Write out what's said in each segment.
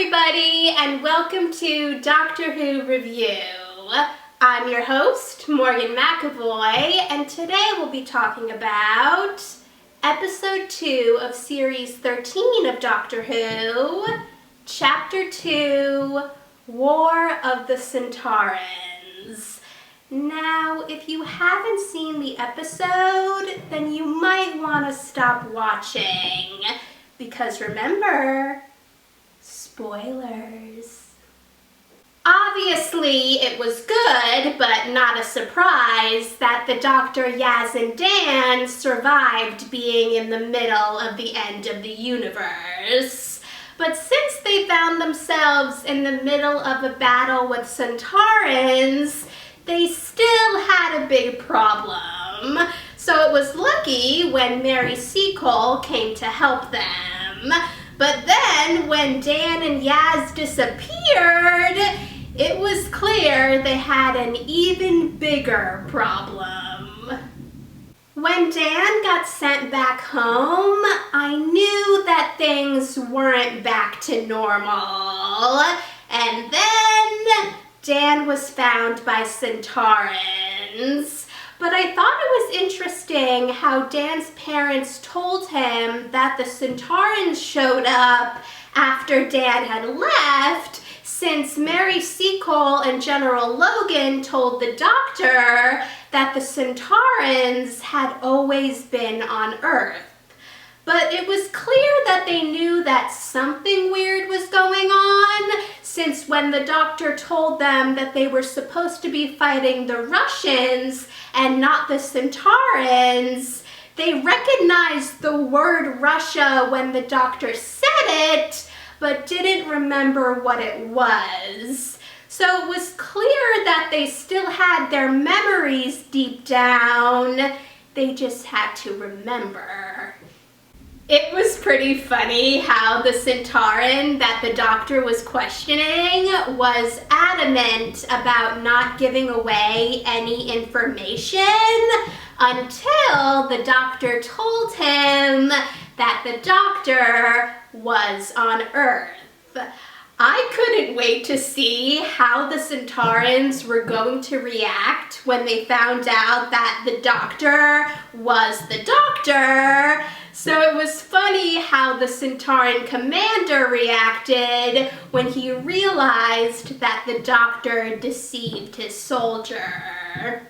everybody, and welcome to Doctor Who Review. I'm your host, Morgan McAvoy, and today we'll be talking about Episode 2 of Series 13 of Doctor Who, Chapter 2, War of the Sontarans. Now, if you haven't seen the episode, then you might want to stop watching, because remember, spoilers. Obviously, it was good, but not a surprise, that the Doctor, Yaz, and Dan survived being in the middle of the end of the universe. But since they found themselves in the middle of a battle with Sontarans, they still had a big problem. So it was lucky when Mary Seacole came to help them. But then, when Dan and Yaz disappeared, it was clear they had an even bigger problem. When Dan got sent back home, I knew that things weren't back to normal. And then Dan was found by Sontarans. But I thought it was interesting how Dan's parents told him that the Sontarans showed up after Dan had left, since Mary Seacole and General Logan told the Doctor that the Sontarans had always been on Earth. But it was clear that they knew that something weird was going on, since when the Doctor told them that they were supposed to be fighting the Russians and not the Sontarans, they recognized the word Russia when the Doctor said it, but didn't remember what it was. So it was clear that they still had their memories deep down, they just had to remember. It was pretty funny how the Sontaran that the Doctor was questioning was adamant about not giving away any information until the Doctor told him that the Doctor was on Earth. I couldn't wait to see how the Sontarans were going to react when they found out that the Doctor was the Doctor. So it was funny how the Sontaran commander reacted when he realized that the Doctor deceived his soldier.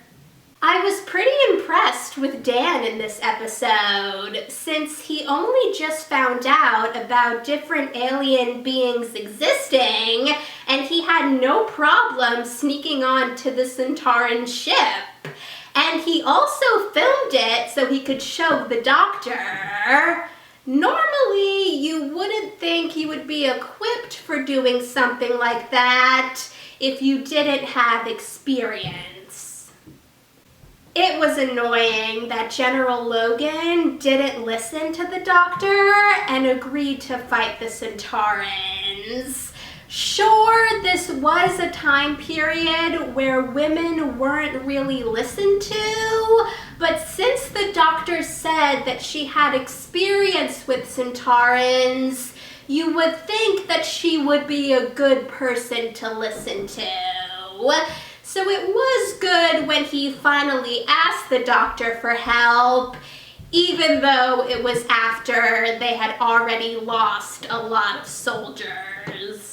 I was pretty impressed with Dan in this episode, since he only just found out about different alien beings existing, and he had no problem sneaking on to the Sontaran ship. And he also filmed it so he could show the Doctor. Normally, you wouldn't think you would be equipped for doing something like that if you didn't have experience. It was annoying that General Logan didn't listen to the Doctor and agreed to fight the Sontarans. Sure, this was a time period where women weren't really listened to, but since the Doctor said that she had experience with Sontarans, you would think that she would be a good person to listen to. So it was good when he finally asked the Doctor for help, even though it was after they had already lost a lot of soldiers.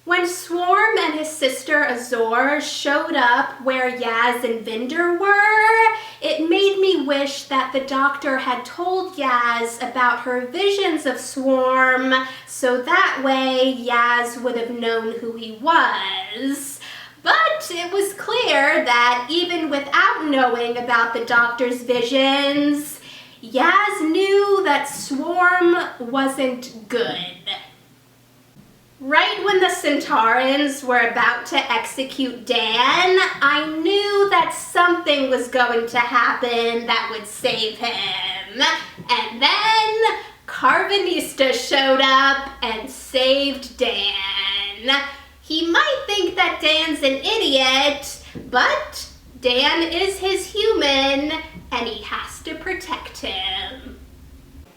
When Swarm and his sister Azor showed up where Yaz and Vinder were, it made me wish that the Doctor had told Yaz about her visions of Swarm, so that way Yaz would have known who he was. But it was clear that even without knowing about the Doctor's visions, Yaz knew that Swarm wasn't good. Right when the Sontarans were about to execute Dan, I knew that something was going to happen that would save him. And then Carvanista showed up and saved Dan. He might think that Dan's an idiot, but Dan is his human, and he has to protect him.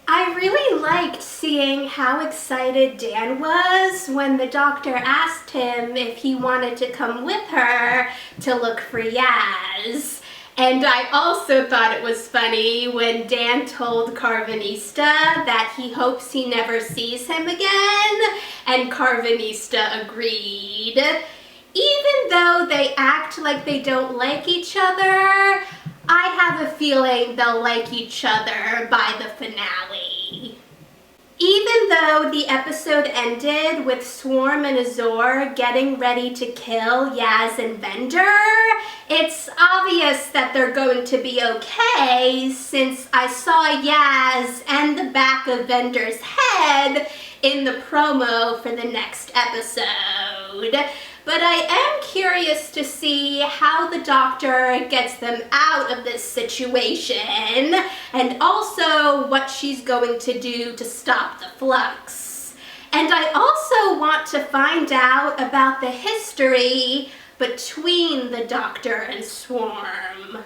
I really liked seeing how excited Dan was when the doctor asked him if he wanted to come with her to look for Yaz. And I also thought it was funny when Dan told Carvanista that he hopes he never sees him again, and Carvanista agreed. Even though they act like they don't like each other, I have a feeling they'll like each other by the finale. Even though the episode ended with Swarm and Azor getting ready to kill Yaz and Bender, it's obvious that they're going to be okay since I saw Yaz and the back of Bender's head in the promo for the next episode. But I am curious to see how the doctor gets them out of this situation, and also what she's going to do to stop the flux. And I also want to find out about the history between the doctor and Swarm.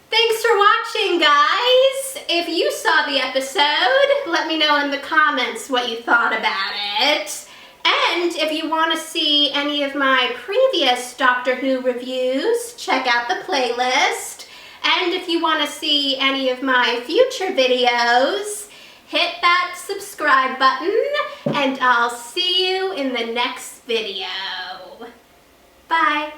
Thanks for watching, guys! If you saw the episode, let me know in the comments what you thought about it. And if you want to see any of my previous Doctor Who reviews, check out the playlist. And if you want to see any of my future videos, hit that subscribe button, and I'll see you in the next video. Bye!